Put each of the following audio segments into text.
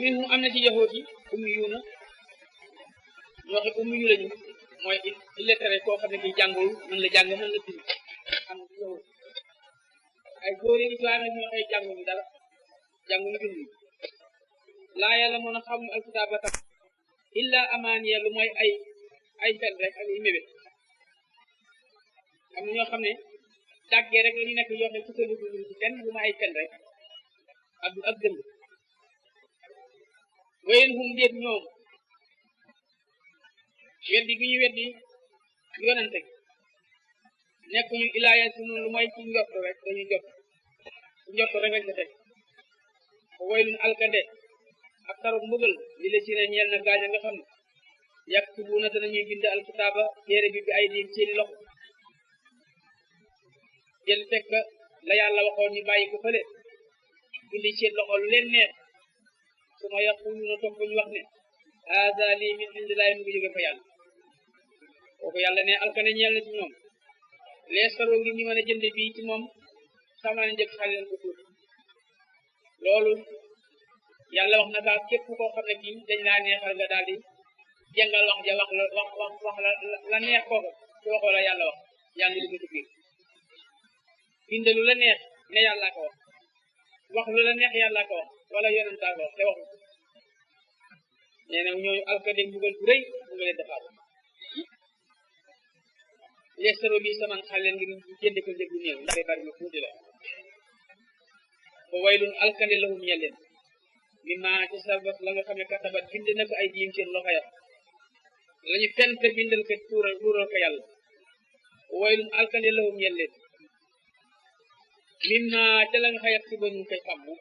minhum am na ci yahood yi ummiyuuna ñoo xam ummiyu lañu mooy illettré koo xam ne ki jàngul mën la jàng mën la bind am yahood ay góor yi islam ñoo xëy jànguñu dara jànguñu bind laa yàlla mën a xam alkitaaba tam illa amaaniya lu mooy ay fen rek ak ay mébét am na ñoo xam ne dàggee rek la ñu nekk yoo xam ne sukkandiku ci kenn lu ma ay fen rek ak dëng wayen hum déet ñoom weddi gi ñu weddi yonante nekk ñu ilaaya sunu lu mooy ci njott rek dañu njott rek lañ ko teg waylun alkande ak taruk mbugal li la ci ne ñeel na gaañ a nga xam ne yaktubuuna danañuy bind alkitaaba téere bi ay diin seeni loxo jël fekk la yàlla waxoon ñu bàyyi ko fële bindi seen loxo lu leen neex su ma yaquluuna topp ñu wax ne haada lii min indillahi mu ngi jóge fa yàlla kooku yàlla ne alkane ñeel na ci ñoom lees faroo ngir ñu mën a jënd bii ci moom samaane njëg xale leen ko tuuti loolu yàlla wax na kaa képp koo xam ne kii dañ laa neexal nga daal di jàngal wax ja wax la neex kooku ci waxoo la yàlla wax yaa ngi dugg ci biir bind lu la neex ne yàllaa ko wax lu la neex yàllaa ko wax wala yonentaa ko wax te waxu nee na ñooñu alkande mbugal bu rëy mu nga leen defaat leestaro bi saman xal leen ngir jënd ko njëg bu néew ndax bari lu tuuti la ba waylun alkande lahum ñeel leen mi ma ci sabat la nga xam ne katabat bind na ko ay diim seen loxo ya lañu fent bindal ko tuural ko yàlla waylun alkande lahum ñeel leen min ma ca la nga xayat si ba ñu koy fàmmu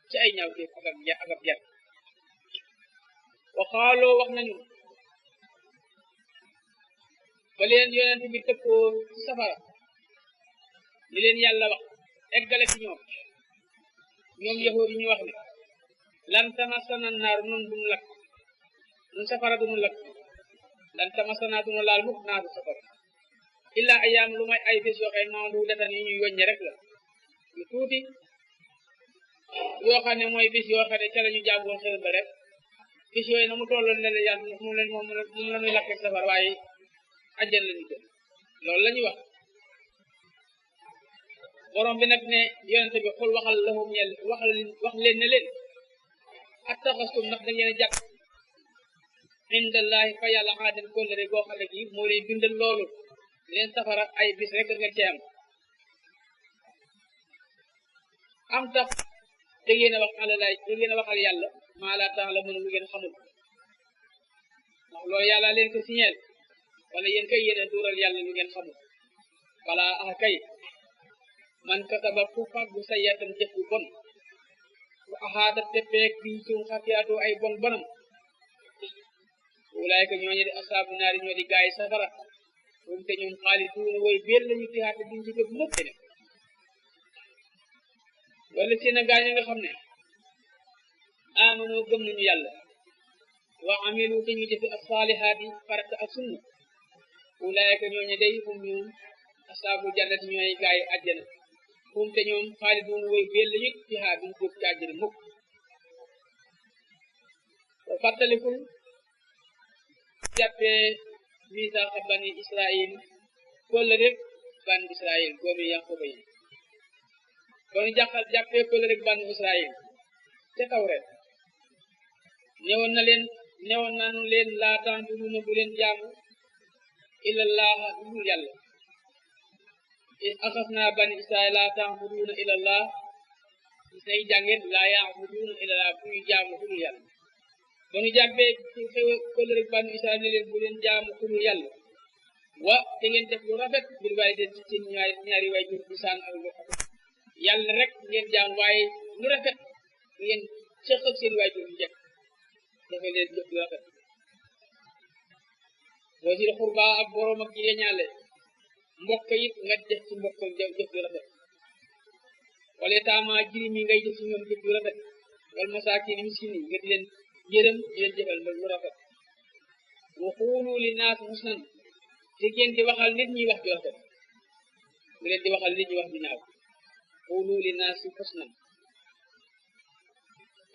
ci ay ñaaw teef ak ab jar wa xaaloo wax nañu ba leen yonent bi tëkkoo ci safara li leen yàlla wax eggale ci ñoom yahuud yi ñu wax ne lan tamassana naar nun duñu lakk nun safara duñu lakk lan tamassana duñu laal mukk naaru safara illa ayaam lu may ay bés yoo xëy maandu datan yi ñuy weññe rek la yu tuuti yoo xam ne mooy bis yoo xam ne ca la ñu jàngoon xel ba rek bis yooyu na mu tolloon ne la yàlla moom la ñuy lakkee safar waaye ajjan la ñu jël loolu la ñuy wax borom bi nag ne yonente bi xul waxal lahum ñel wax leen ne leen attaxastum ndax da ngeen a jàpp indallahi fa yàlla aadan kóllëre goo xam ne gi moo leen bindal loolu leen safara ay bis rek nga ci am tax da ngeen a wax alalay da ngeen a waxal yàlla maa laa tax la mën lu ngeen xamul ndax loolu yàlla leen ko signeel wala yéen kay yéen a duural yàlla lu ngeen xamul wala kay man kasaba ku fàggu sayatan jëf bu bon wa axaata teppeek bi suum xatiyaatu ay bon bonam wulaayka ñooñu di asaabu naari ñoo di gaay safara moom te ñoom xaalituuna way béel lañu fihaate duñ ci dëgg mukk ne wala seen a gaañ nga xam ne amanoo gëm nañu yàlla wa amilu te ñu jëfi as-saalihaat yi farata ak sunna ulaayka ñooñu day hum ñoom asaabu jannati ñooy gaay àjjana hum te ñoom xaaliduuna way béel lañu fihaa duñ jóg ci àjjana mukk wa fàttalikul jàppee misaaxa bani israil kóllëre bani israil doomi Yaquba yi ba ñu jàppee kóllëre bani israil ca Tawreet newoon nanu leen laa ta'buduuna bu leen jaamu illallah dul yàlla is axasnaa bani israil laa ta'buduuna illallah is nay jàngeen laa ya'buduuna illallah bu ñu jaamu dul yàlla ba ñu jàppee ci kóllëre bani israil ne leen bu leen jaamu dul yàlla wa te ngeen def lu rafet bil waalidayni ci seen ñaari waajur di saan ak lu yàlla rek ngeen jaam waaye lu rafet ngeen seq ak seen waajur yu njëkk dafa leen jëf lu rafet wasil xurba ak borom ak jigéen ñaale mbokk it nga def ci mbokk jëf lu rafet wala taama jirim yi ngay def ci ñoom jëf lu rafet wal masaakin miskin yi nga di leen yërëm di leen jëfal lu rafet wa xuulu li naas husnan te ngeen di waxal nit ñi wax ju rafet bu leen di waxal nit ñi wax ju ñaaw xuulu li naas husnan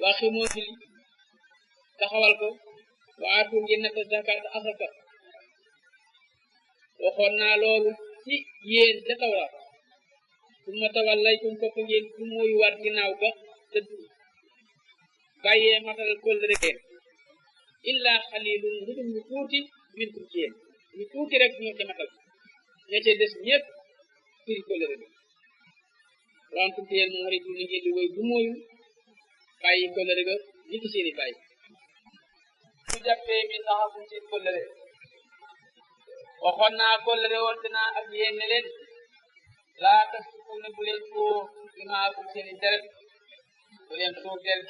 waa ximoo taxawal ko wa aatu ngeen natt zakat asaka waxoon naa loolu ci yéen ca Tawraat summa tawallaytum topp ngeen du mooyu waat ginnaaw ga te bàyyee matal kóllëre illa xalilun lu dul ñu tuuti minkum ci yéen ñu tuuti rek ñoo ca matal ña ca des ñëpp firi kóllëre bi wantum te yéen moom xarit ni ngeen di woy du mooyu bàyyi kóllëre ga ñi ki seeni bàyyi su jàppee mi saxakum seen kóllëre waxoon naa kóllëre woon naa ak yéen ne leen laa tasfiku ne bu leen tuur dimaakum seeni deret bu leen tuur deret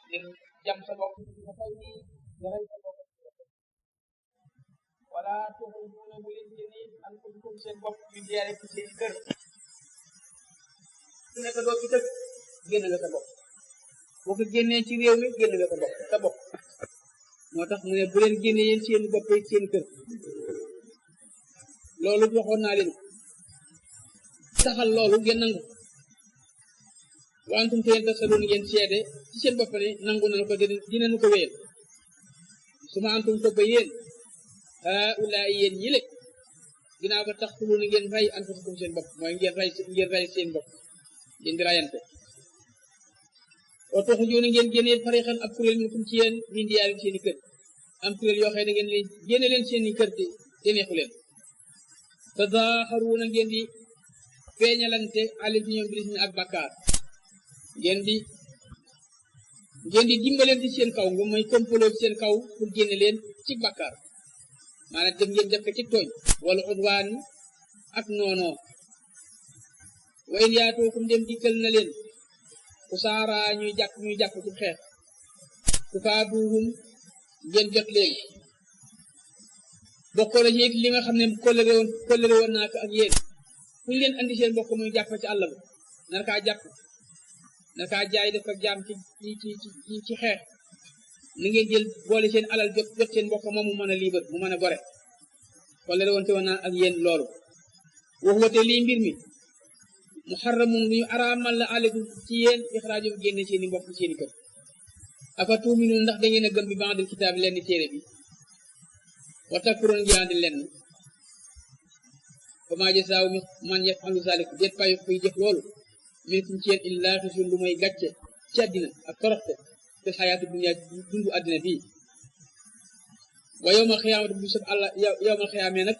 ngir jam sa bopp wala tuxrijuuna bu leen génne anfusakum seen bopp min diyaarikum seen kër su nekk doo ci dëkk génn nga sa bopp boo ko génnee ci réew mi génn nga sa bopp moo tax mu ne bu leen génne yéen seen bopp seen kër loolu waxoon naa leen saxal loolu ngeen nangu wantum te yéen tasaluun ngeen seede ci seen bopp ne nangu nañu ko dinañu ko wéyal su ma antum topp yéen ulaay yéen ñi le ginnaaw ba tax tulu ngeen rey anfusakum seen bopp mooy ngeen rey seen bopp ngeen di rayante wa tuxrijuuna ngeen génnee farixan ab kuréel minkum ci yéen min diyaarim seen i kër am kuréel yoo xam ne ngeen leen génne leen seen i kër te neexu leen tazaaharuuna ngeen di feeñalante alim ci ñoom bilis ak bakkaar ngeen di dimbaleen ci seen kaw nga mooy complot ci seen kaw pour génne leen ci bakkaar maanaam dem ngeen def ko ci tooñ wala udwaan ak noonoo wa in yaatookum dem dikkal na leen ku saara ñuy jàpp ci xeex ku faaduhum ngeen jot leen bokkoo la yéeg li nga xam ne kóllëre woon naa ko ak yéen fu ñu leen andi seen bokk muy jàpp ci àll ba nar kaa jaay def ak jaam ci xeex ni ngeen jël boole seen alal jot seen mbokk moom mu mën a liibar mu mën a gore kóllëre woon te woon naa ak yéen loolu waxu wate lii mbir mi muharramun lu ñu araamal la aleykum ci yéen ixraajum génne seeni mbokk seeni kër afa tuuminuun ndax da ngeen a gëm bi ba'dil kitaab leen di téere bi wa takfuruun ngeen di lenn fa maa jazaa'u man yaf'alu zaalika déet payu kuy jëf loolu minkum ci yéen illaa xizyun lu mooy gàcce ci àddina ak toroxte fil xayaati dunya dundu àddina bii wa yawmal xiyaamati bu sab Allah yawmal xiyaamee nag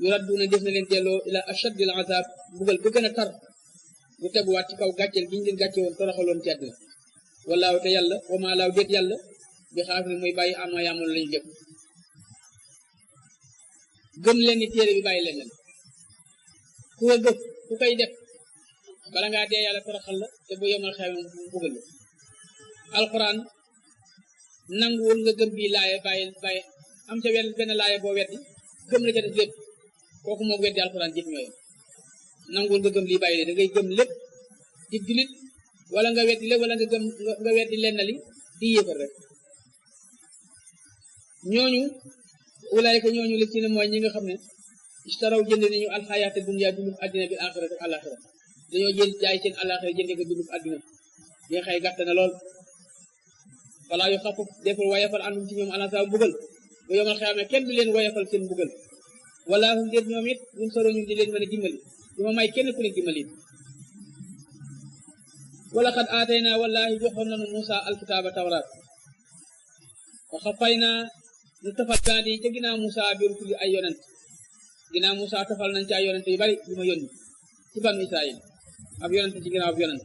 yuradduuna def na leen delloo ila ashaddil azaab bugal ba gën a tar bu teguwaat ci kaw gàcceel gi ñu leen gàcce woon toroxaloon ci àddina wallaahu te yàlla wa maa laaw déet yàlla bi xaafir mooy bàyyi amaa yaamoon lañu jëf gëm leen ni téere bi bàyyi leen leen ku ko gëm ku koy def bala ngaa dee yàlla toroxal la te bu yomal xew mu bugal la alquran nanguwul nga gëm bii laaye bàyyi am ca benn laaye boo weddi gëm la ca def lépp kooku moo weddi alquran jëf ñooyu nanguwul nga gëm lii bàyyi leen da ngay gëm lépp di julit wala nga weddi lépp wala nga weddi lenn li di yéefar rek ñooñu ulaayka ñooñu li ci ne mooy ñi nga xam ne istaraw jënd nañu alxayaata dunya dundub àddina bi axirata alaxira dañoo jël jaay seen alaxira jënde ko dundub àddina bi nga xëy gàtt na lool walaa yu xafuf deful wayafal àndum ci ñoom alaasa bugal bu yomal xeyaame kenn du leen wayafal seen bugal wala hum déet ñoom it ñun soro ñu di leen mën a dimbali du ma may kenn ku leen dimbali wala xad aatayna wallahi joxoon nañu Musa alkitaaba tawraat wa xafayna ñu tafal gaandi ca ginnaaw Musa bi rusul ay yonent ginnaaw Musa tafal nañ ci ay yonent yu bari yu ma yónni ci banu Israil ab yonent ci ginnaaw ab yonent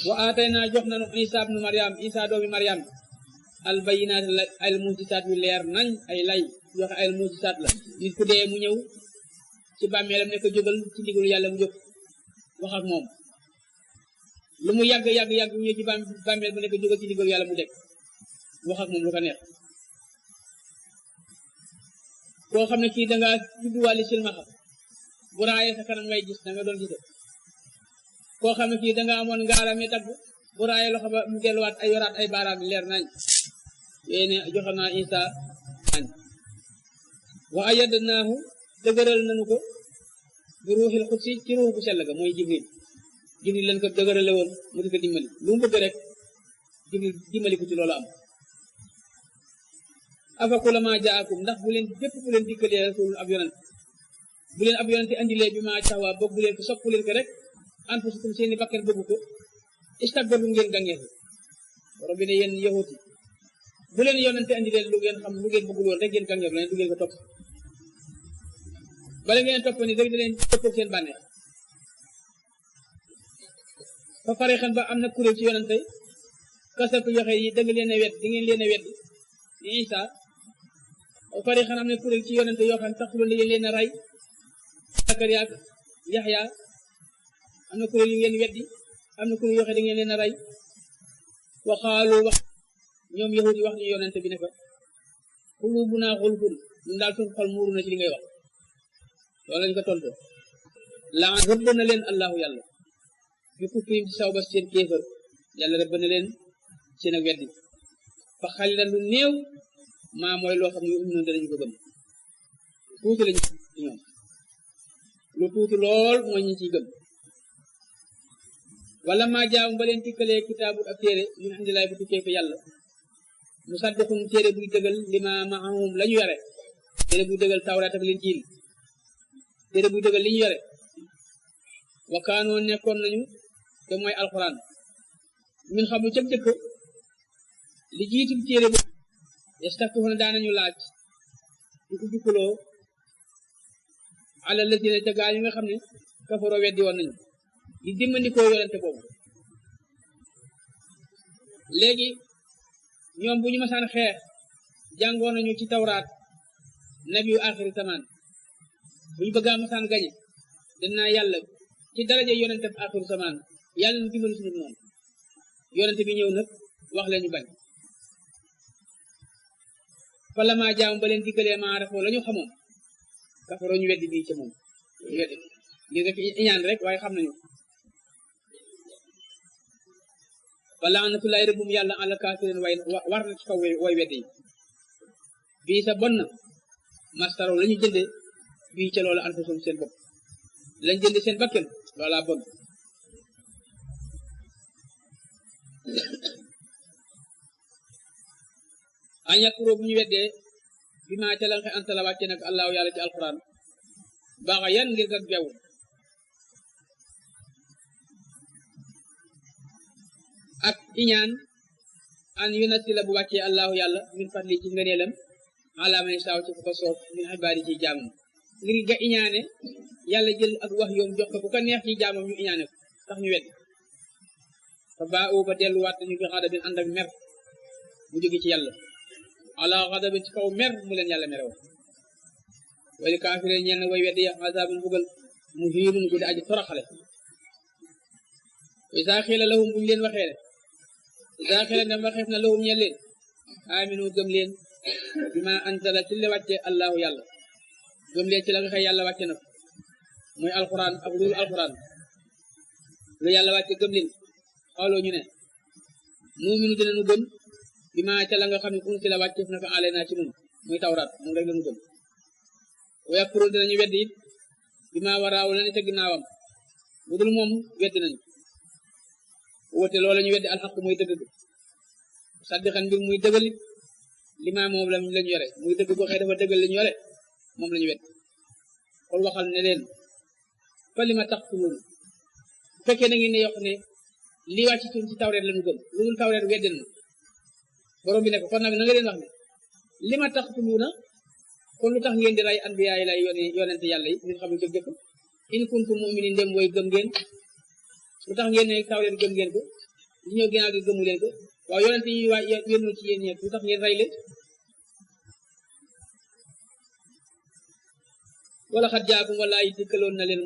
wa aatayna jox nañu Isa ibnu Maryam Isa doomi Maryam al bayinaat al mujisaat yu leer nañ ay lay joxe ay mujisaat la nit ku dee mu ñëw ci bàmmeelam ne ko jógal ci ndigalu yàlla mu jóg wax ak moom lu mu yàgg mu ñëw ci bàmmeel bu ne ko jógal ci ndigalu yàlla mu dégg wax ak moom lu ko neex koo xam ne kii da nga judduwaale silmaxa bu raayee sa kanam ngay gis da nga doon gise koo xam ne kii da nga amoon ngaarame tagg bu raayee loxo ba mu delluwaat ay yoraat ay baaraam leer nañ yéene joxe naa Isa nañ wa ayyadnaahu dëgëral nañu ko bi ruuxil xudsi ci ruux bu sell ga mooy Jibril lañ ko dëgërale woon mu di ko dimbali lu mu bëgg rek Jibril dimbali ko ci loolu am afa kullamaa jaakum ndax bu leen bépp bu leen dikkalee rasul ab yonent bu leen ab yonent andilee bi maa taxawaa bëgg leen ko sopp leen ko rek anfusukum seeni bakkan bëgg ko istakbaru ngeen gàngeeku borom bi ne yéen yahut yi bu leen yonent andilee lu ngeen xam lu ngeen bëggul woon rek ngeen gàngeeku leen du ngeen ko topp bala ngeen topp ni rek da leen topp seen bànneex fa farixan ba am na kuréel ci yonente kasatu yoxe yi da nga leen a wet di ngeen leen a wet ni Isa fa farixan am na kuréel ci yonente yoo xam tax lu leen a rey Sakariya ak Yaxya am na kuréel yu ngeen weddi am na kuréel yoo xam da ngeen leen a rey waxaalu wax ñoom yahudi wax ñu yonente bi ne ko qulubunaa xulfun ñun daal suñu xol muuru na ci li ngay wax loolu lañ ko tontu laa rëbb na leen allahu yàlla bi kufrihim ci saw ba seen kéefër yàlla rëbb na leen seen ak weddi fa xalilan lu néew maa mooy loo xam ne um noonu danañu ko gëm tuuti lañu ci ñoom lu tuuti lool mooy ñi ciy gëm wala maa jaawum ba leen tikkalee kitaabul ab téere min indilaay bu tukkee fa yàlla musaddiqun téere buy dëggal li ma maahum la ñu yore téere buy dëggal tawraat ak linjiil téere buy dëggal li ñu yore wa kaanoo nekkoon nañu te mooy alxuraan min xam lu cëg jëkk li jiitum téere bu yastaftuuna daanañu laaj di ko jukkaloo ala lazina ca gaa yi nga xam ne kafaroo weddi woon nañu di dimmandikoo yonente boobu léegi ñoom bu ñu masaan xeex jàngoon nañu ci tawraat nabiyu axiri zaman bu ñu bëggaa masaan gañe dinaa yàlla ci daraja yonente bi axiru zaman yàlla nu dimbali suñu noonu yonente bi ñëw nag wax leen ñu bañ fa la maa jaam ba leen diggalee maa refoo la ñu xamoon kafaroo ñu weddi bii ci moom weddi ngir rek iñaan rek waaye xam nañu fa laanatullaahi rëbbum yàlla ala kaafiriin way war na ci kaw way weddi yi bii sa bon na mastaro la ñu jënde bii ca loola anfusum seen bopp lañ jënde seen bakken loola bon an yakkuroo bu ñu weddee bi maa ca la nga anta la wàcce nag allahu yàlla ci alquran baaxa yan ngir kat bew ak iñaan an yunasila bu wàccee allahu yàlla min fadli ci ngëneelam ala man saaw ci ko soof min xibaari ci jaamam ngir nga iñaane yàlla jël ak wax yoom jox ko ku ko neex ci jaamam ñu iñaane ko tax ñu wedd fa baa oo ba delluwaat nañu bi xadabin ànd ak mer mu jóge ci yàlla ala xadabin ci kaw mer mu leen yàlla mere woon way kaafire ñenn way weddi ya azabun bugal mu hiirun gu di aji toroxale isa xiila lahum buñu leen waxee ne isa xiila ndem waxeef na lahum ñel leen aminu gëm leen bi ma anzala ci le wàcce allahu yàlla gëm leen ci la nga xëy yàlla wàcce na ko muy alquran ak loolu alquran lu yàlla wàcce gëm leen xawloo ñu ne nuuminu dina nu gëm bi ma ca la nga xam ne unsila wàcceef na ko alayna ci nun muy tawraat moom rek la nu gëm wa yakfuru dinañu weddi it bi ma waraaw la ne ca ginnaawam bu dul moom weddi nañu woote loola ñu weddi alxaq muy dëgg saddixan mbir muy dëggal li ma moom lañu yore muy dëgg boo xëy dafa dëggal lañu yore moom lañu weddi xol waxal ne leen fa li ma taqtuluun bu fekkee na ngeen ne yokk ne lii wàcc ci tawreet lañu gëm lu dul tawreet weddi na borom bi ne ko kon nag na nga leen wax ne li ma taqtuluuna kon lu tax ngeen di rey anbiyaa yi lay yonente yàlla yi min xam ne jëf in kuntum mu'minin ndem way gëm ngeen lu tax ngeen ne tawreet gëm ngeen ko li ñëw ginnaaw gi gëmu leen ko waaw yonente yi waa yónnu ci yéen ñeent lu tax ngeen rey leen wala xat jaakum walaay dikkaloon na leen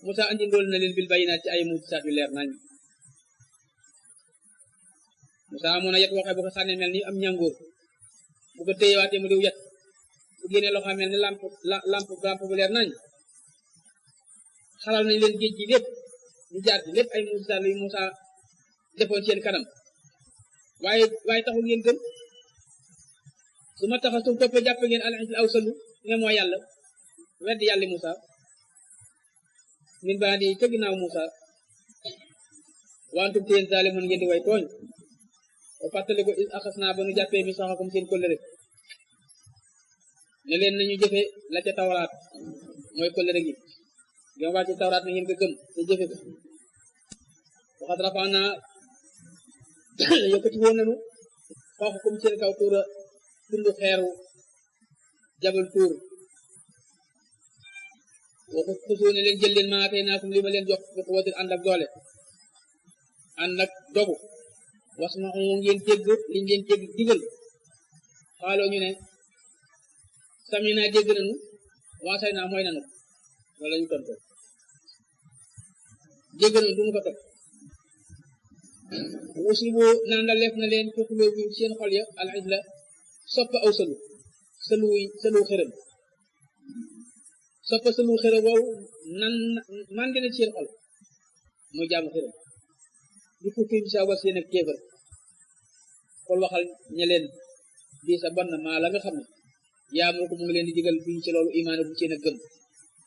Musa andi ndool na leen bil bayinaat ci ay mujisaat yu leer nañ Musa amoon na yet waxee bu ko sànnee mel ni am ñangoor bu ko téyewaatee mu diw yet bu génnee loxo mel ni lamp bu leer nañ xalal nañ leen géej gi lépp ñu jaar ci lépp ay mujisaat yu Musa defoon seen kanam waaye taxul ngeen gëm su ma taxasum toppee jàpp ngeen al aw salu ne moo yàlla weddi yàlla Musa min baadi ca ginnaaw Musa wantum teen zalimun ngeen di way tooñ o fàttali ko is axas naa ba nu jàppee mi saxakum seen kóllëre ne leen nañu jëfe la ca tawraat mooy kóllëre gi gam wàcce tawraat na ngeen ko gëm te jëfe ko waxat rafaana yëkkati woon nañu fawqakum seen kaw tuura tundu xeeru jabal tuur waxu xusoo ne leen jël leen maa tey naakum li ma leen jox bi quwwatin ànd ak doole ànd ak dogu wasma'u ngeen dégg liñ leen dégg digal xaaloo ñu ne sami naa dégg nañu waasay naa mooy nanu wala ñu tonto dégg nañu duñu ko topp aussi bu nanga leef na leen fi xuloo bi seen xol ya al isla soppa aw salu xërëm soppa salu xërëm wow man dina seen xol muy jaamu xërëm di fukki bi sa was yéen ak kéefër xol waxal ñe leen bii sa bon na maa la nga xam ne yaa moo ko mu ngi leen di digal fii ci loolu imaana bu seen ak gëm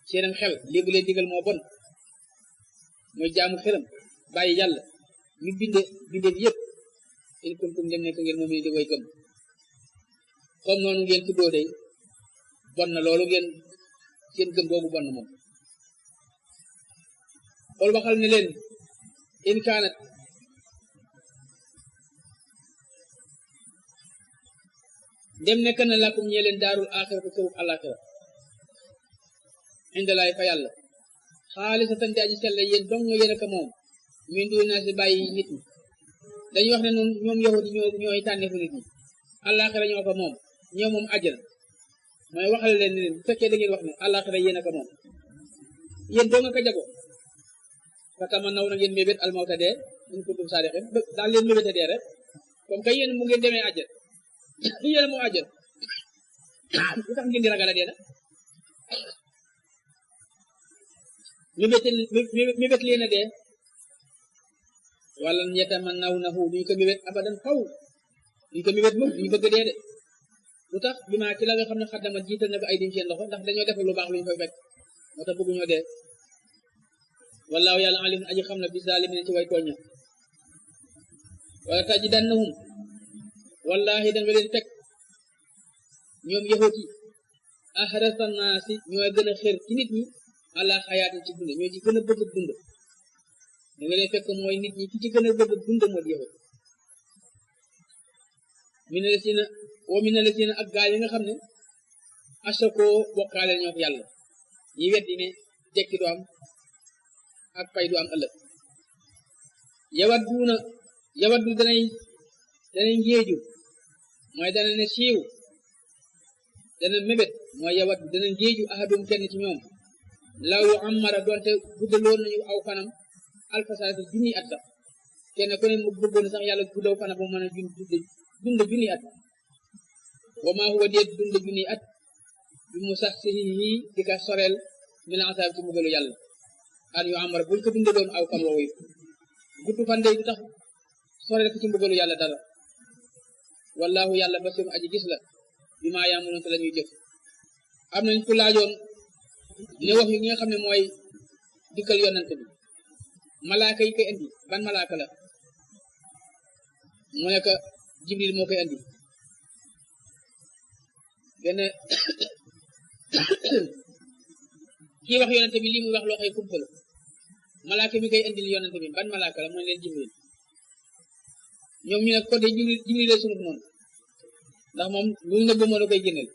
seenam xel lii bu leen digal moo bon mooy jaamu xërëm bàyyi yàlla mi binde bi yëpp in kuntum dem nekk ngeen moom ni di way gëm comme noonu ngeen tuddoo day bon na loolu ngeen seen gëm boobu bon na moom xool waxal ne leen in kaanat dem nekk na lakum ñee leen daarul axiratu kërub alaxira indalaay fa yàlla xaalisatan di aji selle yéen dong yéen ak moom min du naa si bàyyi nit ñi dañuy wax ne noonu ñoom yahudi ñooy tànneefu nit ñi alaxira ñoo ko moom ñoo moom àjjana mooy waxal leen ne bu fekkee da ngeen wax ne alaxira yéen ak moom yéen doo nga ko jago fatama naw na ngeen mébét almawta dee in kuntum saadiqin daal leen mébét a dee rek comme que yéen mu ngeen demee àjjana yéen moo àjjana lu tax ngeen di ragal a dee na mébét leen a dee wala yatamannawnahu duñu ko mébét abadan faw duñu ko mébét mukk duñu bëgg dee de lu tax bi maa ci la nga xam ne xaddama jiital na ko ay dim seen loxo ndax dañoo def lu baax lu ñu fay fekk moo tax bëgguñoo dee wallaahu yàlla alim aji xam na bi zalimin ci way tooña wala tajidannahum wallahi da nga leen teg ñoom yahuti ahrasa naasi ñooy gën a xër ci nit ñi ala xayaati ci dund ñoo ci gën a bëgg dund da nga leen fekk mooy nit ñi ki ci gën a bëgg dund moo di yahut mina la sina ak gaa yi nga xam ne asakoo bokkaale ñoo yàlla ñi weddi ne jekki du am ak pay du am ëllëg yawat du danay ngéeju mooy dana ne siiw dana mébét mooy yawat du dana ngéeju ahadum kenn ci ñoom law amara doonte guddaloon nañu aw fanam alfasanati junni at sax kenn ku ne mu bëggoon sax yàlla guddaw fanam bu mën a dund junni at wa maa huwa déet dund junni at bi mu sax sihi di ka soreel min asaab ci mbugalu yàlla an yu amara buñ ko dundaloon aw fan woowu gudd fan day du tax soreel ko ci mbugalu yàlla dara wallahu yàlla basir aji gis la bi maa yaamunoon te la ñuy jëf am nañ ku laajoon ne wax yu nga xam ne mooy dikkal yonante bi malaaka yi koy indi ban malaaka la mu nekk jibril moo koy indi benn kii wax yonante bi lii muy wax loo xëy kumpa la malaaka mi koy indil yonante bi ban malaaka la mooy leen jibril ñoom ñu ne ko de jibril lay sunut noonu ndax moom lu nëbb moo la koy génneel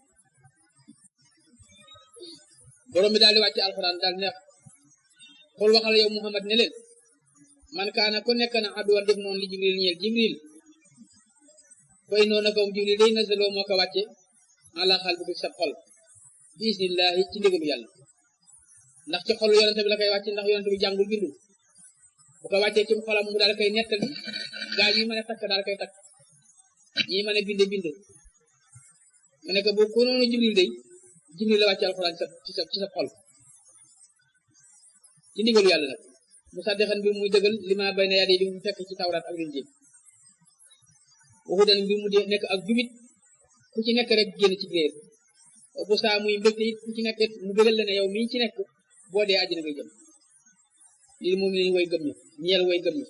borom bi daal di wàcce alxuraan daal neex xool waxal yow Muhammad ne leen man kaana ko nekk na adduwan def noonu li jibril ñeel jibril koy noonu ko jibril day nasaloo moo ko wàcce ala xal bi sa xol bismillahi ci ndigalu yàlla ndax ci xolu yonente bi la koy wàcce ndax yonente bi jàngul bindul bu ko wàccee ci xolam mu daal koy nettali gaa yi mën a takk daal koy takk ñi mën a bind mu nekk bu ko noonu jibril day jibril la wàcce alxuraan ci sa xol ci ndigalu yàlla nag mu saddexan mbir muy dëggal li ma bay na yaa dee di mu fekk ci tawraat ak linjiil waxu dan mbir mu nekk ak jubit ku ci nekk rek génn ci réer bu saa muy mbégte it ku ci nekk mu bëggal la ne yow mii ci nekk boo dee àjjana ngay jëm lii moom leen way gëm ñi ñeel way gëm ñi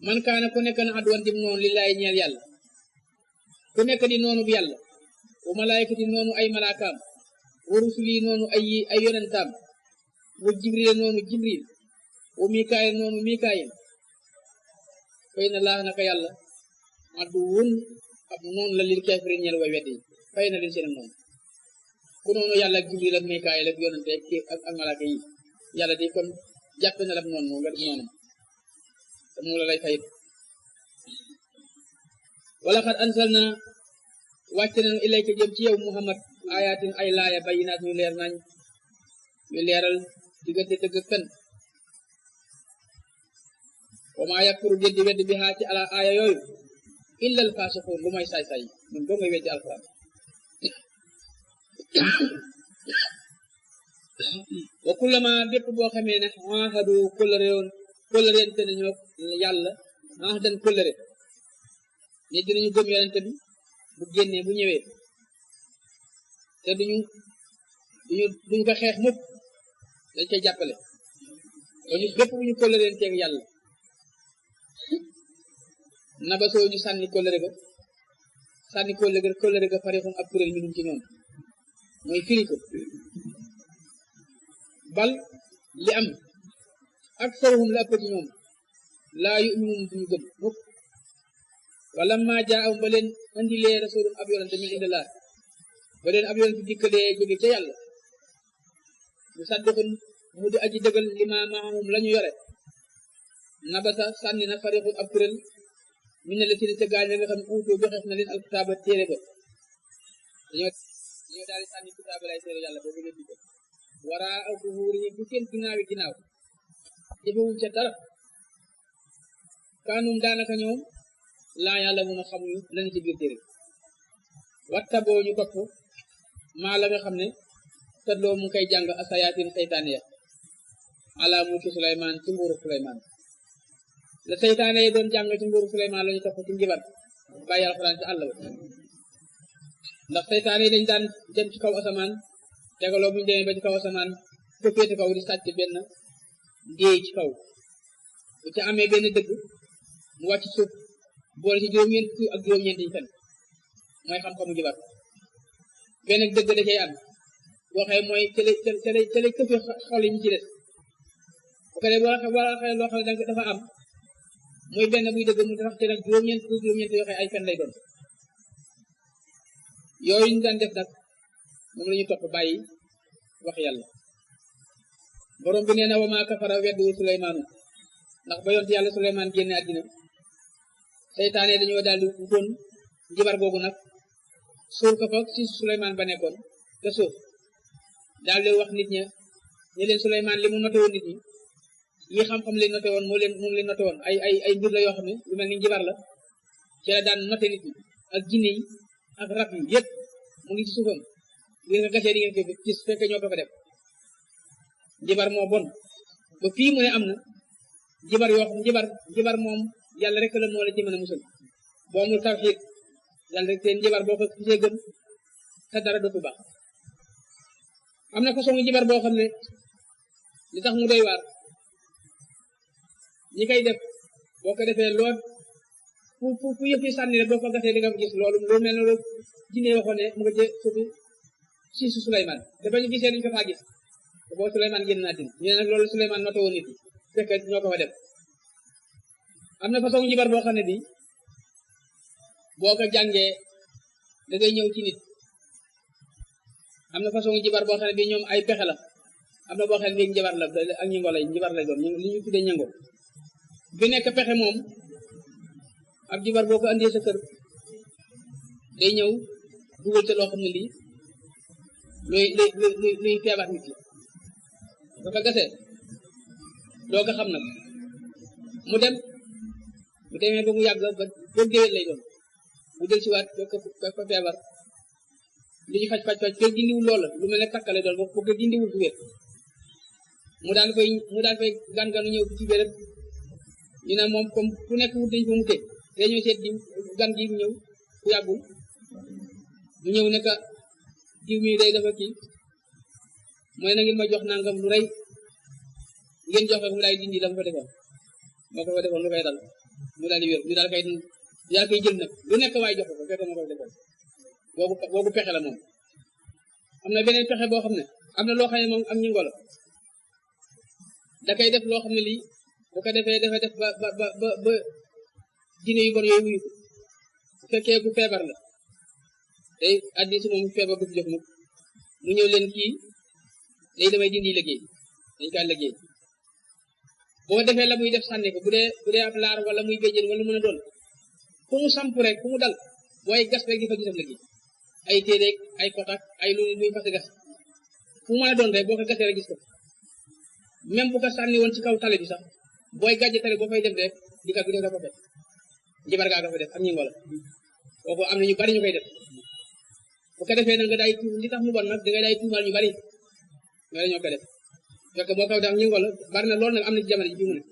man kaana ku nekk na adduwan dim noonu li laay ñeel yàlla ku nekk di noonu bi yàlla wa malaayikati noonu ay malaakaam wa rusuli noonu ay yonentaam wa jibril noonu jibril wa mikaayil noonu mikaayil fay na laax naka yàlla addu wun ab noonu la lil kaafiriin ñeel way weddi fay na leen seen noonu ku noonu yàlla ak jibril ak mikaayil ak yonente ak malaaka yi yàlla di kon jàpp na la noonu nga def noonu te mu la lay fayit wala xat ansalna wàcce nañu ilayka jëm ci yow muhammad ayatin ay laaya bayinaat ñu leer nañ ñu leeral diggante dëgg ak fen wa maa yakfuru di weddi bi haa ci ala aaya yooyu illa al faasiquun lu may saay-saay ñun doo ngay weddi alquran wa kullama bépp boo xamee ne ahadu kóllëreente nañoo yàlla ahdan kóllëre ne dinañu gëm yonente bi bu génnee bu ñëwee te duñ ko xeex mukk dañ koy jàppale kon bépp bu ñu kóllëreenteeg yàlla nabasoo ñu sànni kóllëre ga farixum ab kuréel minum ci ñoom mooy firi ko bal li am ak saruhum la ëpp ci ñoom laa yu'minuun duñu gëm mukk wala maa jaa'ahum ba leen andilee rasulun ab yonente min indillah ba leen ab yonente dikkalee jóge ca yàlla musaddiqun mu di aji dëggal lima maahum lañu yore nabasa sànni na farixun ab kuréel min ne la sini ca gaañ la nga xam ne uutoo joxeef na leen alkitaaba téere ba dañoo daal di sànni kitaaba lay téere yàlla boobu leen di ko waraa aw zuhuurihim bu seen ginnaaw jëfewuñ ca dara kaanum daanaka ñoom laa yàlla mun a xamuñu lañu ci biir téere watta boo ñu topp maa la nga xam ne tadloo mu koy jàng asayaatin seytaane ya ala mulki Suleymaan ci nguuru Suleymaan la seytaane yi doon jàng ci nguuru Suleymaan lañu topp ci njibar bàyyi alxuraan ci àll ba ndax seytaane yi dañ daan dem ci kaw asamaan tegaloo bu ñu demee ba ci kaw asamaan ko féete kaw di sàcc benn déey ci kaw bu ca amee benn dëgg mu wàcc suuf boole ci juróom-ñeent ak juróom-ñeent yi fen mooy xam-xamu jibar benn dëgg da cay am boo xëy mooy ca lay këfe xol yi ñu ci des bu ko dee boo xëy loo xam ne dafa am muy benn buy dëgg mu tax ci nag juróom-ñeent yoo xëy ay fen lay doon yooyu ñu daan def nag moom la ñu topp bàyyi wax yàlla borom bi nee na wa maa kafara weddu Suleymaanu ndax ba yonent yàlla Suleymaan génne àddina seytaane dañoo daal di wutoon njibar googu nag suul ko fa ci Suleymaan ba nekkoon te suuf daal di wax nit ña ne leen Suleymaan li mu noté woon nit ñi yi xam-xam leen noté woon moom leen noté woon ay mbir la yoo xam ne lu mel ni njibar la ci la daan noté nit ñi ak jinne yi ak rab yi yëpp mu ngi ci suufam ngeen ko gasee di ngeen ko gis fekk ñoo ko fa def njibar moo bon ba fii mu ne am na njibar yoo xam njibar moom yàlla rek la moo la ci mën a musal boo amul tawxiid yàlla rek seen njibar boo ko gisee gëm sa dara dootu baax am na façon njibar boo xam ne li tax mu doy waar ñi koy def boo ko defee lool fu yëf yi sànni rek boo ko gasee di nga gis loolu lu mel ne loolu jinne waxoon ne mu nga jë suufi siisu Suleymaan te ba ñu gisee dañu ko faa gis te boo Suleymaan génn naa din ñu ne nag loolu Suleymaan noté woon nit yi fekk ñoo ko fa def am na façon njibar boo xam ne bi boo ko jàngee da ngay ñëw ci nit am na façon njibar boo xam ne bi ñoom ay pexe la am na boo xam ne bi njibar la ak ñingo lay njibar lay doon li ñu tuddee ñingo bi nekk pexe moom ab njibar boo ko andee sa kër day ñëw dugal ca loo xam ne lii luy feebar nit ki ba ko gasee doo ko xam nag mu dem bu demee ba mu yàgg ba déwén lay doon mu del si waat ko feebar li ñu faj ko dindiwul loola lu mel ne takkale doon boo ko dindiwul du wér mu daal fay gan-ganu ñëw ci biir ñu ne moom comme ku nekk wut dañ ko mu tee dañoo seet di gan gi ñëw ku yàggul mu ñëw ne ka diw mi day dafa kii mooy na ngeen ma jox nangam lu rëy ngeen jox ko mu daal dindi la mu fa defoon moo ko fa defoon lu koy dal mu daal di wér ñu daal koy jël nag lu nekk waaye jox ko fekk moo ko defoon boobu pexe la moom. am na beneen pexe boo xam ne am na loo xam ne moom am ñu ngolo da koy def loo xam ne lii bu ko defee dafa def ba dina yu bon yooyu wuyu ko bu fekkee ku feebar la day addi si moom feebar bu jox mu ñëw leen kii léegi damay dindi liggéey dañ kaa liggéey boo defee la muy def sànni ko bu dee ab laar wala muy béjjén wala mën a doon fu mu samp rek fu mu dal booy gas rek di fa gisam liggéey ay téeréeg ay kotak ay lu muy fas gas fu mu mën a doon rek boo ko gasee rek gis ko même bu ko sànni woon ci kaw tali bi sax booy gàjje tali boo fay dem rek di ka def ko fekk njibar gaa ko fa def am ñu ngola kooku am na ñu bari ñu koy def bu ko defee nag nga day tuum li tax mu bon nag da nga day tuumal ñu bari ñoo ko def fekk boo ko def ñu ngola bari na loolu nag am na ci jamono ji fi mu ne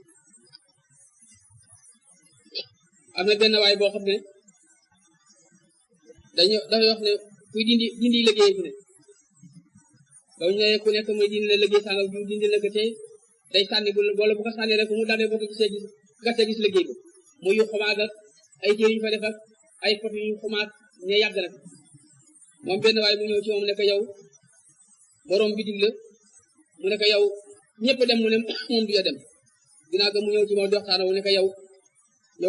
am na benn waay boo xam ne dafay wax ne kuy dindi liggéey fi ne ba ñu ne ku nekk muy dindi la liggéey sànga bu dindi la ko tey day sànni wala bu ko sànni rek mu dalee boo ko gisee gis liggéey bi muy yu xomaag ak ay téer yu fa def ak ay pot yu xomaag ñe yàgg na moom benn waaye mu ñëw ci moom ne ko yow borom bitig la mu ne ko yow ñëpp dem mu ne moom du dem ginnaaw ga mu ñëw ci moom di waxtaan wu ne ko yow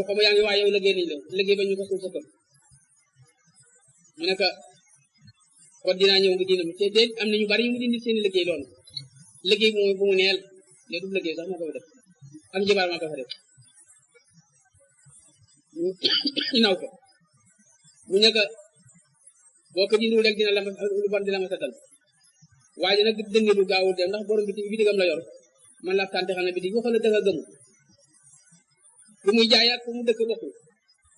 xam yaa ngi waaye yow liggéey nañ la liggéey ba ñu ko suuf sa kër mu ne ko kon dinaa ñëw nga dina mu te déet am na ñu bari yu mu dindi seen liggéey loolu liggéey bu mu neel ne du liggéey sax moo ko def ak njibaar maa ko fa def ñu naw ko mu ne ko boo ko dindiwul rek dina la ma lu bon dina ma satal waaye nag dënge du gaawul dem ndax borom bitigam la yor man la tànte xam ne bitig waxal la dëgg gëmu lu muy jaay ak fu mu dëkk bokkul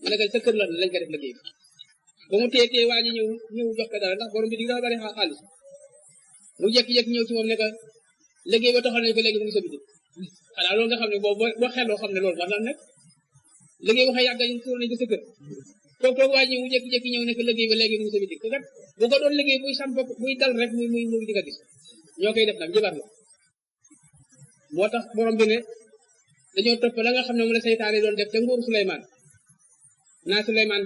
mu ne ko sa kër la lañ ko def liggéey ba mu téye waa ji ñëw jox ko dara ndax borom bitig dafa bari xaalis mu jékki-jékki ñëw ci moom ne ko liggéey ba taxal nañ ko léegi mu ngi sa bitig xanaa loolu nga xam ne boo xelloo xam ne loolu war na nekk liggéey waxee yàgg ñu tuur nañ ko sa kër toog waa ji mu jékki-jékki ñëw ne ko liggéey ba léegi mu ngi sa bitig kat bu ko doon liggéey buy samp buy dal rek muy di ko gis ñoo koy def nag njibar la moo tax borom bi ne dañoo topp la nga xam ne moom la seytaane doon def te nguuru Suleymaan naa Suleymaan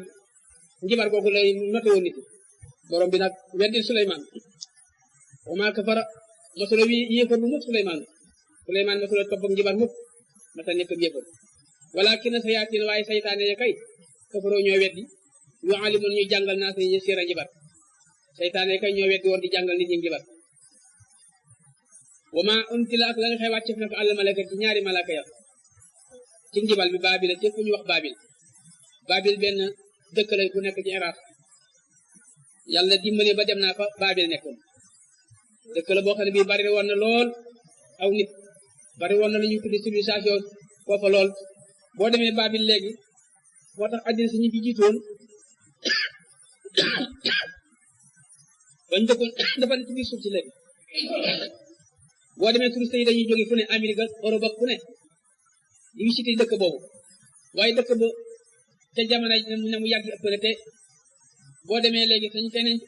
njibar googu lay noté woon nit borom bi nag weddil Suleymaan wa maa kafara mosula yéefar bu mukk Suleymaan mosula topp ak njibar mukk masa nekk ak yéefar walaakinna sayaatiin waaye seytaane ya kay kafaroo ñoo weddi yu alimoon ñuy jàngal naa si siira njibar seytaane kay ñoo weddi woon di jàngal nit ñi njibar wa maa untila ak la nga xëy wàcceef na ko àll malaka ci ñaari malaka ya ci njibal bi baabil ci fu ñu wax baabil benn dëkk lay bu nekk ci Iraq yàlla dimbali ba dem naa fa baabil nekkoon dëkk la boo xam ne bii bari woon na lool aw nit bari woon na lu ñuy tuddi civilisation foofa lool boo demee baabil léegi moo tax àddina si ñi fi jiitoon bañ dëkkoon dafa ne ci biir suuf si léegi boo demee touriste yi dañuy jóge fu ne Amérique Europe ak fu ne di visité dëkk boobu waaye dëkk ba te jamono ne mu yàgg ëpp na te boo demee léegi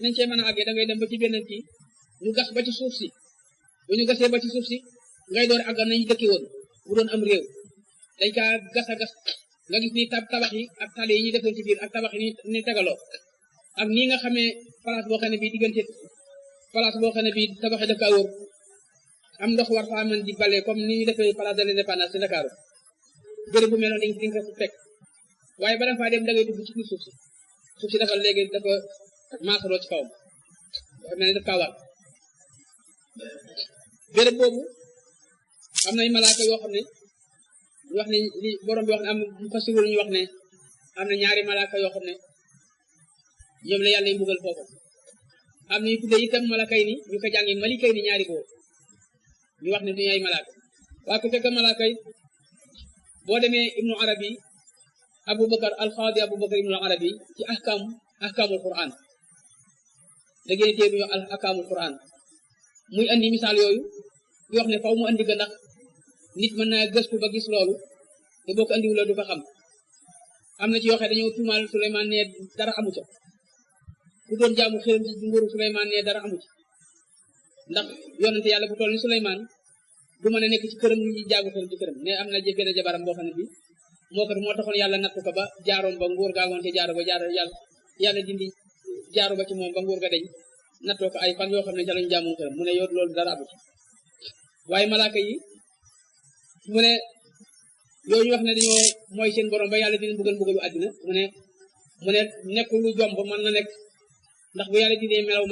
nañ cee mën a àggee da ngay dem ba ci benn kii ñu gas ba ci suuf si bu ñu gasee ba ci suuf si ngay door àggal nañu dëkki woon bu doon am réew dañ kaa gas a gas nga gis ni tabax yi ak tali yi ñuy defoon ci biir ak tabax yi ni tegaloo ak nii nga xamee place boo xam ne bii diggante place boo xam ne bii tabaxee daf kaa wóor am ndox war faa mën di bale comme ni ñu defee place de l'Indépendance ci Dakar béréb bu mel noonu di nga ko fekk waaye bala faa dem da ngay dugg ci biir suuf si dafa léegi dafa maasaloo ci kawam dafa mel ne daf kaa war béréb boobu am nay malaaka yoo xam ne ñu wax ne li borom bi wax ne am mu fasiwul ñu wax ne am na ñaari malaaka yoo xam ne ñoom la yàlla y mbugal foofu am na ñu tuddee itam malakay ni ñu ko jàngee malikay ni ñaari boobu ñu wax ne duñu ay malaaka waa ko fekk malaaka yi boo demee ibnu arabi abubakar alxaadi abubakar ibnu arabi ci ahkaamul quran da ngeen téye bu ñu ahkaamul quran muy andi misaal yooyu di wax ne faw mu andi ga ndax nit mën naa gëstu ba gis loolu te boo ko andiwul du ko xam am na ci yoo xam ne dañoo tuumaal Suleymaan ne dara amu ca ku doon jaamu xërëm ci nguuru Suleymaan ne dara amu ci ndax yonente yàlla bu toll ni Suleymaan du mën a nekk ci këram ñu jaamu xërëm ci këram ne am na benn jabaram boo xam ne bi moo taxoon yàlla natt ko ba jaaroon ba nguur gaagoon te jaaro ba yàlla dindi jaaru ba ci moom ba nguur ga deñ nattoo ko ay fan yoo xam ne ca lañu jaamu xëram mu ne yow loolu dara amu ci waaye malaaka yi mu ne yooyu ñu wax ne dañoo mooy seen borom ba yàlla dina mbugalu àddina mu ne nekkul lu jomb mën na nekk ndax bu yàlla dine melaw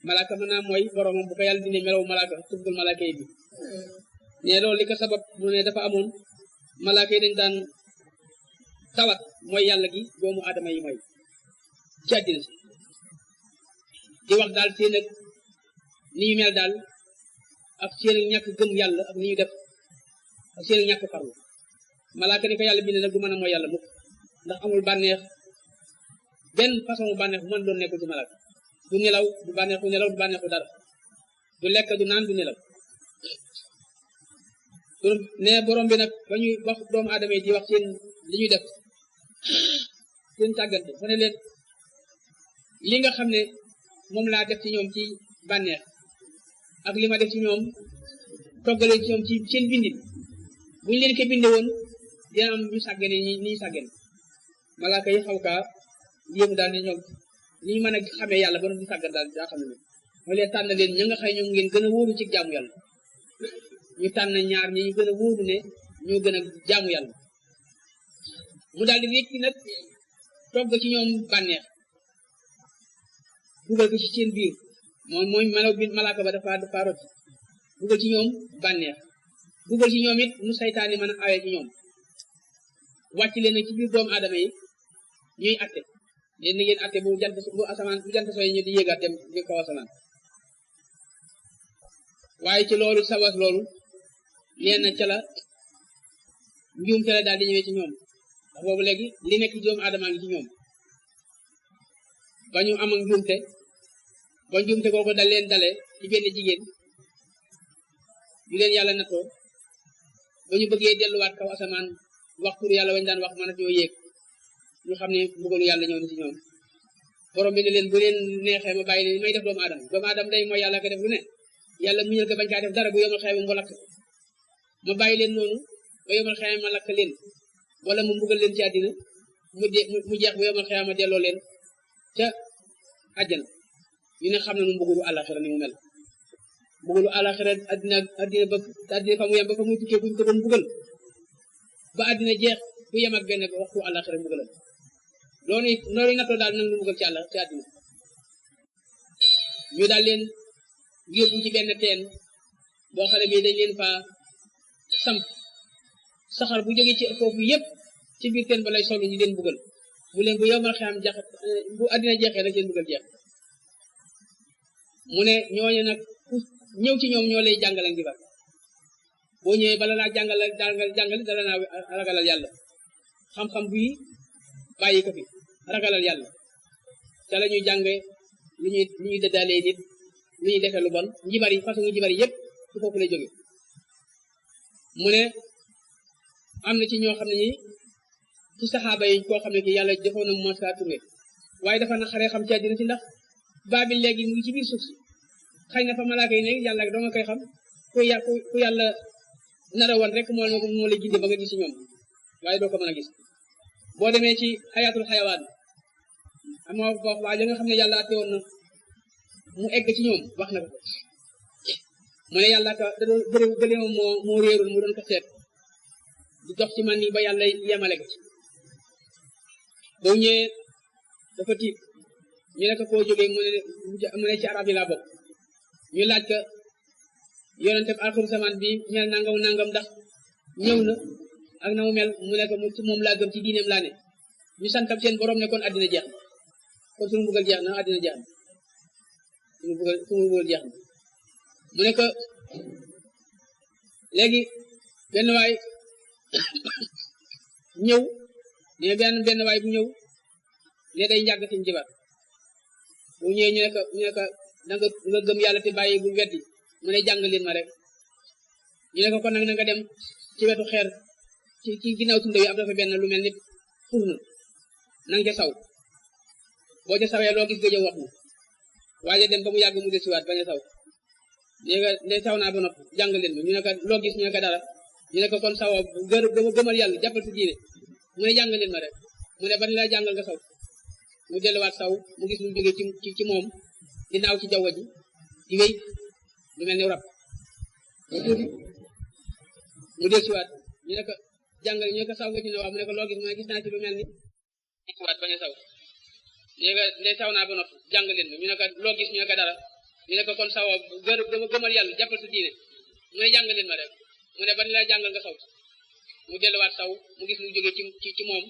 malaaka mën naa mooy boromam bu ko yàlla dine melaw malaaka tubgal malaaka yi bi ne loolu li ko sabab mu ne dafa amoon malaaka yi dañ daan tawat mooy yàlla gi doomu aadama yi mooy ci àddina si di wax daal seen ak ni ñu mel daal ak seen ñàkk gëm yàlla ak ni ñu def ak seen ñàkk farlu malaaka ni ko yàlla bind nag du mën a mooy yàlla mukk ndax amul bànneex benn façon bànneex bu mën doon nekkul ci malaaka du nelaw du bànneexu nelaw du bànneexu dara du lekk du naan du nelaw ne borom bi nag ba ñuy wax doomu aadama yi di wax seen li ñuy def seen tàggante mu ne leen li nga xam ne moom laa def ci ñoom ci bànneex ak li ma def ci ñoom toggale ci ñoom ci seen bindin buñu leen ko binde woon dina am ñu sàggane ni sàggane malaaka yi xaw kaa yéemu daal ne ñoom ni ñu mën a xamee yàlla ba di sàggan daal daa xam ne mooy leen tànn leen ña nga xëy ñoom ngeen gën a wóoru ci jaamu yàlla ñu tànn ñaar ñi ñu gën a wóoru ne ñoo gën a jaamu yàlla mu daal di wékki nag togg ci ñoom bànneex dugal ko ci seen biir moom mooy melaw bi malaaka ba dafa roti dugal ci ñoom bànneex dugal ci ñoom it nu saytaani mën a awee ci ñoom wàcc leen nag ci biir doomu aadama yi ñuy atte leen na ngeen atte bu jant sooy ñu di yéegaat dem di kaw asamaan waaye ci loolu sabas loolu nee na ca la njuumte la daal di ñëwee ci ñoom ndax boobu léegi li nekk ci doomu aadama ngi ci ñoom ba ñu am ak njuumte ba njuumte kooku dal leen dale ci benn jigéen yu leen yàlla nattoo ba ñu bëggee delluwaat kaw asamaan waxtu yàlla wañ daan wax mën a ñoo yéeg ñu xam ne mbugalu yàlla ñëw ni ci ñoom borom bi ne leen bu leen neexee ma bàyyi leen may def doomu aadama day mooy yàlla ko def lu ne yàlla muñal ko bañ kaa def dara bu yomal xew mu lakk ma bàyyi leen noonu ba yomal xew ma lakk leen wala mu mbugal leen ci àddina mu jeex bu yomal xew ma delloo leen ca àjjana ñu ne xam na nu mbugalu àllaxira ni mu mel mbugalu àllaxira àddina fa mu yem ba fa muy tukkee buñ ko doon mbugal ba àddina jeex bu yem ak benn waxtu àllaxira mbugalam loolu nattoo daal nag nu mbugal ci àddina ñu daal leen yóbbu ci benn teen boo xam ne bii dañ leen fa samp saxar bu jógee ci foofu yëpp ci biir teen ba lay solu ñu leen mbugal bu leen bu yomal xam jax bu àddina jeexee rek leen mbugal jeex mu ne ñooñu nag ñëw ci ñoom ñoo lay jàngal ak njibar boo ñëwee bala laa jàngal dala naa ragalal yàlla xam-xam bii bàyyi ko fi ragalal yàlla te la ñuy jànge lu ñuy dëddaalee nit lu ñuy defee lu bon njibar yi façon njibar yi yëpp ci foofu lay jóge mu ne am na ci ñoo xam ne ñi ci saxaaba yi koo xam ne ki yàlla defoon na mos kaa tourné waaye dafa na xaree xam ci àddina ci ndax baabil léegi mu ngi ci biir suuf si xëy na fa malaaka yi ne yàlla doo nga koy xam ku yàlla nara woon rek moo lay ginde ba nga gis ci ñoom waaye doo ko mën a gis boo demee ci xayaatul xayawaan amoo wax waa li nga xam ne yàlla atte woon na mu egg ci ñoom wax na ko mu ne yàlla ka gëléemam moo réerul mu doon ko seet di dox ci man ni ba yàlla yemale ko ci boo ñëwee dafa tiit ñu ne ko koo jógee mu ne ci arab yi laa bokk ñu laaj ko yonente bi alxiru samaan bi mel nangam ndax ñëw na ak na mu mel mu ne ko moom laa gëm ci diineem laa ne ñu santam seen borom ne kon àddina jeex na kon suñu mbugal jeex na àddina jeex na suñu mbugal jeex na mu ne ko léegi benn waay ñëw ne benn waay bu ñëw ne day njàgg ci njibar bu ñëwee ñu ne ko nga gëm yàlla te bàyyi bu weddi mu ne jàng leen ma rek ñu ne ko kon nag na nga dem ci wetu xeer ci ginnaaw tunda yi am dafa benn lu mel ni furna na nga ca saw boo ca sawee loo gis gëjë wax mu waaye dem ba mu yàgg mu desiwaat bañ a saw ne saw naa ba noppi jàng leen ma ñu ne ko loo gis ñu ne ko dara ñu ne ko kon sawa gëmal yàlla jàppal si diine mu ne jàng leen ma rek mu ne ban laa jàngal nga saw mu delluwaat saw mu gis lu jógee ci moom di naaw ci jaww ji di wéy lu mel ni rab ba tuuti mu dellusiwaat ñu ne ko jàngal ñu ne ko saw nga ci ne waaw mu ne ko loo gis mu ne gis naa ci lu mel ni waat bañ a saw ñu ne ko ndey saw naa ba noppi jàng leen ma ñu ne ko loo gis ñu ne ko dara ñu ne ko kon sawa dama gëmal yàlla jàppal sa diine mu ne jàng leen ma rek mu ne ban la jàngal nga saw mu delluwaat saw mu gis lu jógee ci moom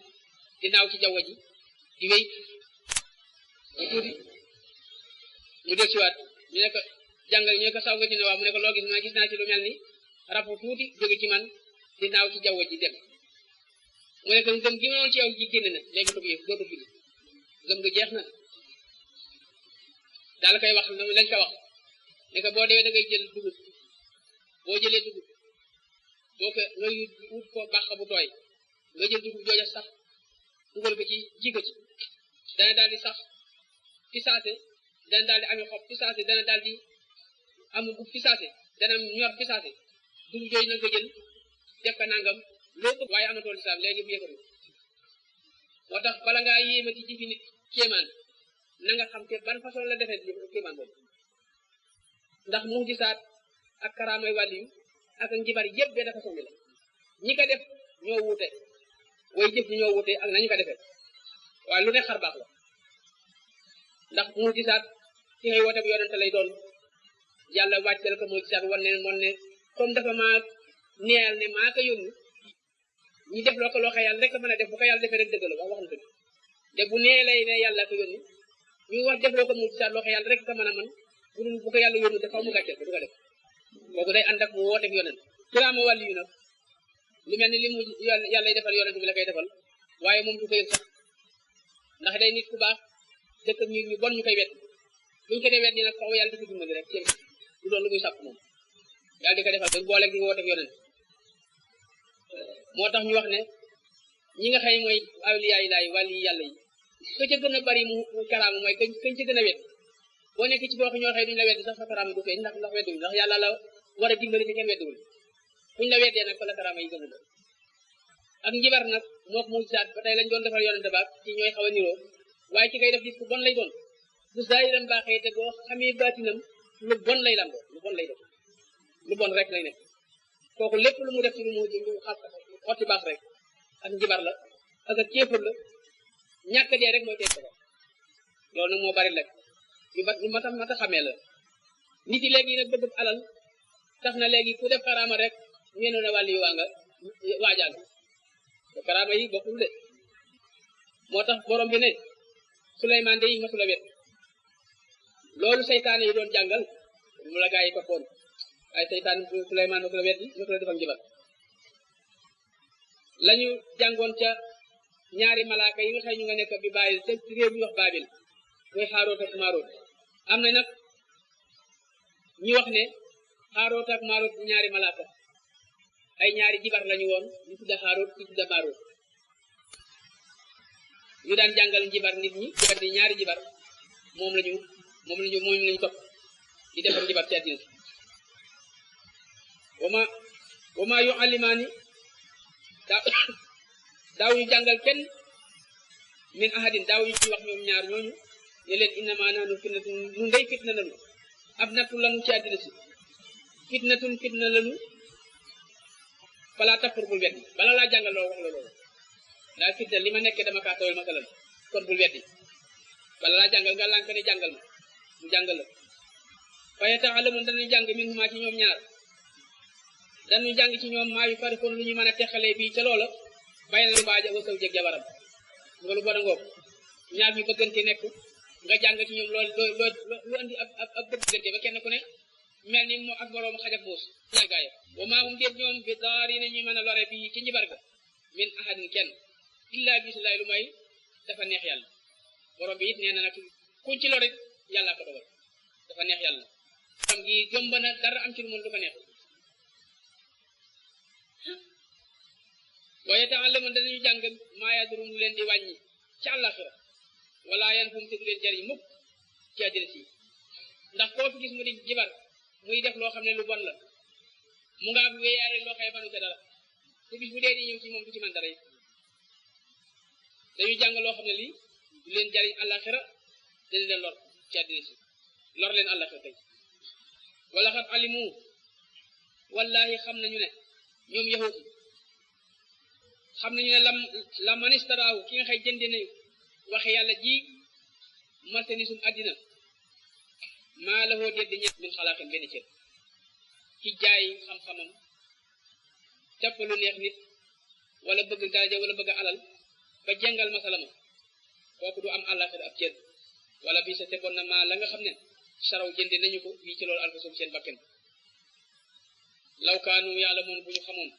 di naaw ci jaww ji di wéy ba tuuti mu dellusiwaat ñu ne ko jàngal ñu ne ko saw nga ci ne waaw mu ne ko loo gis mu ne gis naa ci lu mel ni rab tuuti jóge ci man di naaw ci jaww ji dem mu ne ko gëm gi ma woon ci yow ji génn na léegi dootu fi gëm nga jeex na daal koy wax lañ ko wax ne ko boo dee da ngay jël dugub boo jëlee dugub boo ko ngay wut ko bàq bu tooy nga jël dugub jooja sax dugal ko ci ji ko ci dana daal di sax fi saase dana daal di amee xob fi saase dana daal di am bu fi saase dana ñor fi saase dugub jooju na nga ko jël def ko nangam loo ko waaye amatoo lislaam léegi bu yëkkatu moo tax bala ngaa yéemati ci fi nit kéemaan na nga xam te ban façon la defee kéemaan boobu ndax mu gisaat ak karaamay wàll yu ak njibar yëpp benn façon bi la ñi ko def ñoo wuute way jëf ñi ñoo wuute ak nañu ko defee waaye lu ne xar baax la ndax mu gisaat ci xëy woote bu yonente lay doon yàlla wàccel ko mu gisaat wan ne moon ne comme dafa maa neel ne maa ko yónni ñi def loo ko loo xam yàlla rek mën a def bu ko yàlla defee rek dëgg la wax na dëgg te bu nee lay ne yàlla ko yónni ñu wax def loo ko mu gisaat loo xam yàlla rek ko mën a mën bu ko yàlla yónni dafa mu gàcceel ko du ko def kooku day ànd ak mu woote ak yonent kiraama wàllu yu nag lu mel ni li mu yàlla defal yonent bi la koy defal waaye moom du ko yëg sax ndax day nit ku baax dëkk ñu bon ñu koy wet buñu ko dee wet ñi nag xaw yàlla dafa dimbali rek cëg du doon lu muy sàpp moom yàlla di ko defal ba booleeg di woote ak yonent moo tax ñu wax ne ñi nga xëy mooy awliyaa yi laay wàllu yi yàlla yi ka ca gën a bari mu karaama mooy kañ ca gën a wet boo nekk ci boo xam ñoo xëy duñu la wedd sax sa karaama du feeñ ndax wedduñu ndax yàlla la war a dimbali ci kenn wedduwul buñu la weddee nag fa la karaama yi gën a doon ak njibar nag moo ko mu gisaat ba tey lañ doon defal yonente baak ci ñooy xaw a niroo waaye ci kay def gis ku bon lay doon bu zaahiram baaxee te boo xamee baatinam lu bon lay lamboo lu bon lay def lu bon rek lay nekk kooku lépp lu mu def ci lu mu xotti baax rek ak njibar la ak ak kéefër la ñàkk dee rek mooy teg ko loolu nag moo bari lekk lu mata xamee la nit yi léegi nag bëgg alal tax na léegi ku def karaama rek ñeeno na wàllu yu waa nga waajal te karaama yi bokkul de moo tax borom bi ne Suleymaan de yi masu la wet loolu seytaane yi doon jàngal mu la gaa yi toppoon ay seytaan Suleymaan masu la wet yi masu la defal njibar lañu jàngoon ca ñaari malaaka yi nga xëy ñu nga nekk bi bàyyi te réew ñu wax Baabil muy Xaaroot ak Maaroot am na nag ñu wax ne Xaaroot ak Maaroot ñaari malaaka ay ñaari jibar lañu woon ñu tudda Xaaroot ñu tudda Maaroot ñu daan jàngal njibar nit ñi jibar di ñaari jibar moom lañu topp di defar njibar ci àddina wama yu alimaani daaw ñu jàngal kenn min ahadin daaw ñu ci wax ñoom ñaar ñooñu ne leen innama nahnu fitnatun nu ndey fitna lanu ab nattu lanu ci àddina si fitna lanu fala takfur bul weddi bala laa jàngal loo wax la loolu daa fitna li ma nekkee dama kaa tawal masalan kon bul weddi bala laa jàngal nga lànk ne jàngal ma mu jàngal la fa yata'allamun dañuy jàng min huma ci ñoom ñaar dañuy jàng ci ñoom maa yu farikoon lu ñu mën a texalee bii ca loola bàyyi na lu baaja wasaw jeg jabaram nga lu bon a ngoog ñaar ñu bëggante nekk nga jàng ci ñoom loolu lu andi ab bëggante ba kenn ku ne mel ni moo ak boroom xaj ak muus ñaar gaaya wa maa hum déet ñoom bi daari na ñuy mën a lore bii ci njibar ga min ahadin kenn illa bisimilahi lu may dafa neex yàlla borom bi it nee na nag kuñ ci lore yàlla ko dogal dafa neex yàlla xam gi jomb na dara am ci lu mën du ko neex waaye ta'allamun danañu jàng maa yadurum lu leen di wàññi ci àllaxira wala yan fu mu te du leen jariñ mukk ci àddina si ndax koo fi gis mu di jibar muy def loo xam ne lu bon la mu nga am wéyaare loo xëy manu ca dara te bis bu dee di ñëw ci moom du ci man dara yi dañuy jàng loo xam ne lii du leen jariñ àllaxira dañ leen lor ci àddina si lor leen àllaxira tey wala xat alimu wallahi xam nañu ne ñoom yahut xam nañu ne la manistaraahu ki nga xëy jënde nañu waxe yàlla ji marchandisum àddina maa la hoo deddi ñett min xalaaxin benn cër ci jaay xam-xamam jàpp lu neex nit wala bëgg daraja wala bëgg alal ba jengal masalama kooku du am àllaxira ab cër wala bii sa tegoon na maa la nga xam ne saraw jënde nañu ko bii ci loolu alfasum seen bakken law kaanu ya'lamuun bu ñu xamoon